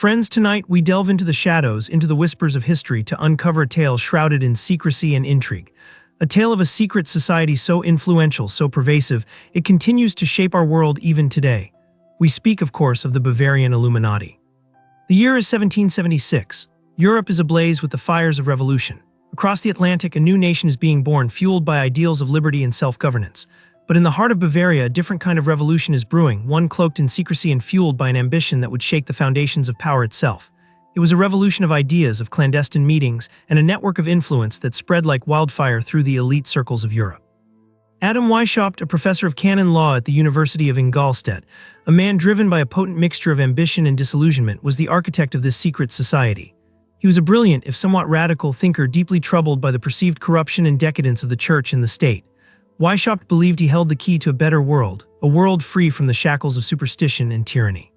Friends, tonight we delve into the shadows, into the whispers of history to uncover a tale shrouded in secrecy and intrigue. A tale of a secret society so influential, so pervasive, it continues to shape our world even today. We speak, of course, of the Bavarian Illuminati. The year is 1776. Europe is ablaze with the fires of revolution. Across the Atlantic, a new nation is being born, fueled by ideals of liberty and self-governance. But in the heart of Bavaria, a different kind of revolution is brewing, one cloaked in secrecy and fueled by an ambition that would shake the foundations of power itself. It was a revolution of ideas, of clandestine meetings, and a network of influence that spread like wildfire through the elite circles of Europe. Adam Weishaupt, a professor of canon law at the University of Ingolstadt, a man driven by a potent mixture of ambition and disillusionment, was the architect of this secret society. He was a brilliant, if somewhat radical, thinker deeply troubled by the perceived corruption and decadence of the church and the state. Weishaupt believed he held the key to a better world, a world free from the shackles of superstition and tyranny.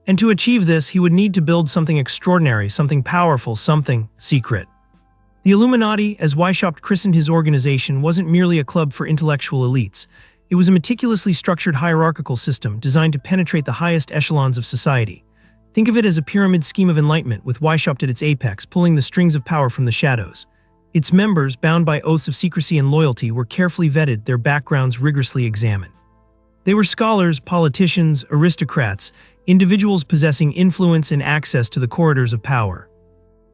And to achieve this, he would need to build something extraordinary, something powerful, something secret. The Illuminati, as Weishaupt christened his organization, wasn't merely a club for intellectual elites. It was a meticulously structured hierarchical system designed to penetrate the highest echelons of society. Think of it as a pyramid scheme of enlightenment, with Weishaupt at its apex, pulling the strings of power from the shadows. Its members, bound by oaths of secrecy and loyalty, were carefully vetted, their backgrounds rigorously examined. They were scholars, politicians, aristocrats, individuals possessing influence and access to the corridors of power.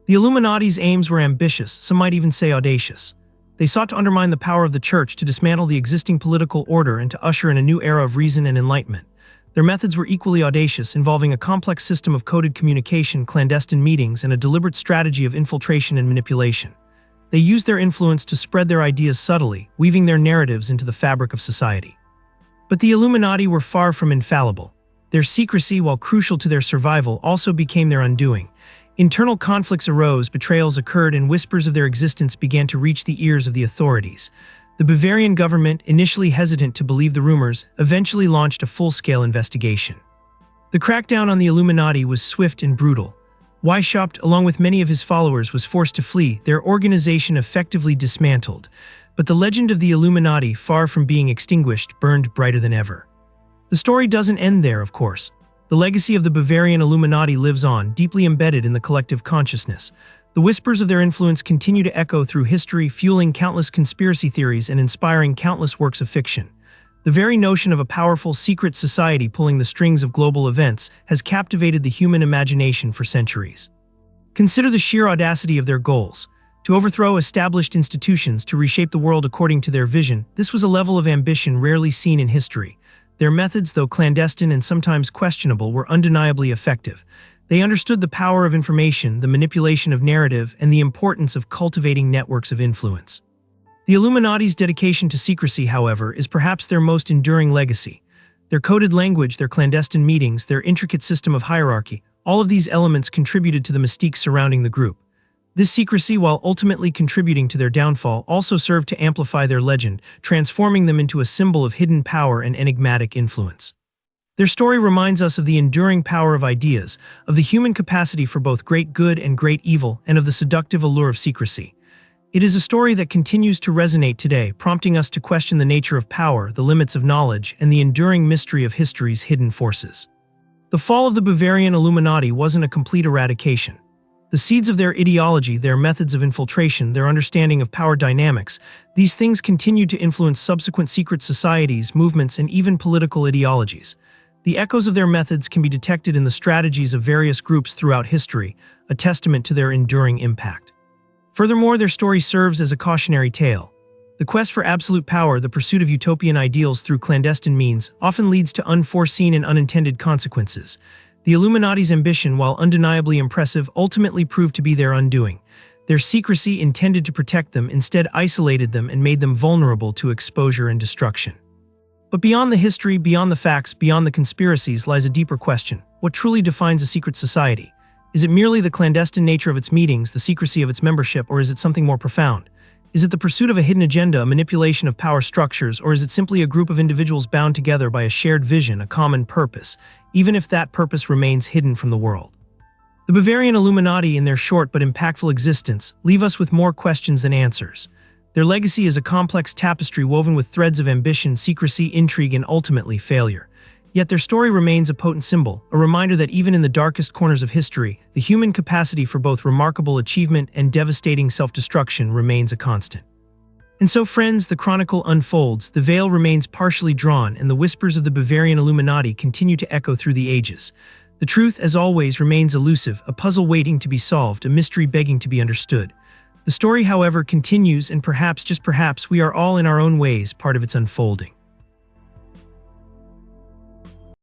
The Illuminati's aims were ambitious, some might even say audacious. They sought to undermine the power of the church, to dismantle the existing political order, and to usher in a new era of reason and enlightenment. Their methods were equally audacious, involving a complex system of coded communication, clandestine meetings, and a deliberate strategy of infiltration and manipulation. They used their influence to spread their ideas subtly, weaving their narratives into the fabric of society. But the Illuminati were far from infallible. Their secrecy, while crucial to their survival, also became their undoing. Internal conflicts arose, betrayals occurred, and whispers of their existence began to reach the ears of the authorities. The Bavarian government, initially hesitant to believe the rumors, eventually launched a full-scale investigation. The crackdown on the Illuminati was swift and brutal. Weishaupt, along with many of his followers, was forced to flee, their organization effectively dismantled. But the legend of the Illuminati, far from being extinguished, burned brighter than ever. The story doesn't end there, of course. The legacy of the Bavarian Illuminati lives on, deeply embedded in the collective consciousness. The whispers of their influence continue to echo through history, fueling countless conspiracy theories and inspiring countless works of fiction. The very notion of a powerful, secret society pulling the strings of global events has captivated the human imagination for centuries. Consider the sheer audacity of their goals. To overthrow established institutions, to reshape the world according to their vision, this was a level of ambition rarely seen in history. Their methods, though clandestine and sometimes questionable, were undeniably effective. They understood the power of information, the manipulation of narrative, and the importance of cultivating networks of influence. The Illuminati's dedication to secrecy, however, is perhaps their most enduring legacy. Their coded language, their clandestine meetings, their intricate system of hierarchy, all of these elements contributed to the mystique surrounding the group. This secrecy, while ultimately contributing to their downfall, also served to amplify their legend, transforming them into a symbol of hidden power and enigmatic influence. Their story reminds us of the enduring power of ideas, of the human capacity for both great good and great evil, and of the seductive allure of secrecy. It is a story that continues to resonate today, prompting us to question the nature of power, the limits of knowledge, and the enduring mystery of history's hidden forces. The fall of the Bavarian Illuminati wasn't a complete eradication. The seeds of their ideology, their methods of infiltration, their understanding of power dynamics, these things continued to influence subsequent secret societies, movements, and even political ideologies. The echoes of their methods can be detected in the strategies of various groups throughout history, a testament to their enduring impact. Furthermore, their story serves as a cautionary tale. The quest for absolute power, the pursuit of utopian ideals through clandestine means, often leads to unforeseen and unintended consequences. The Illuminati's ambition, while undeniably impressive, ultimately proved to be their undoing. Their secrecy, intended to protect them, instead isolated them and made them vulnerable to exposure and destruction. But beyond the history, beyond the facts, beyond the conspiracies lies a deeper question. What truly defines a secret society? Is it merely the clandestine nature of its meetings, the secrecy of its membership, or is it something more profound? Is it the pursuit of a hidden agenda, a manipulation of power structures, or is it simply a group of individuals bound together by a shared vision, a common purpose, even if that purpose remains hidden from the world? The Bavarian Illuminati, in their short but impactful existence, leave us with more questions than answers. Their legacy is a complex tapestry woven with threads of ambition, secrecy, intrigue, and ultimately failure. Yet their story remains a potent symbol, a reminder that even in the darkest corners of history, the human capacity for both remarkable achievement and devastating self-destruction remains a constant. And so, friends, the chronicle unfolds, the veil remains partially drawn, and the whispers of the Bavarian Illuminati continue to echo through the ages. The truth, as always, remains elusive, a puzzle waiting to be solved, a mystery begging to be understood. The story, however, continues, and perhaps, just perhaps, we are all in our own ways part of its unfolding.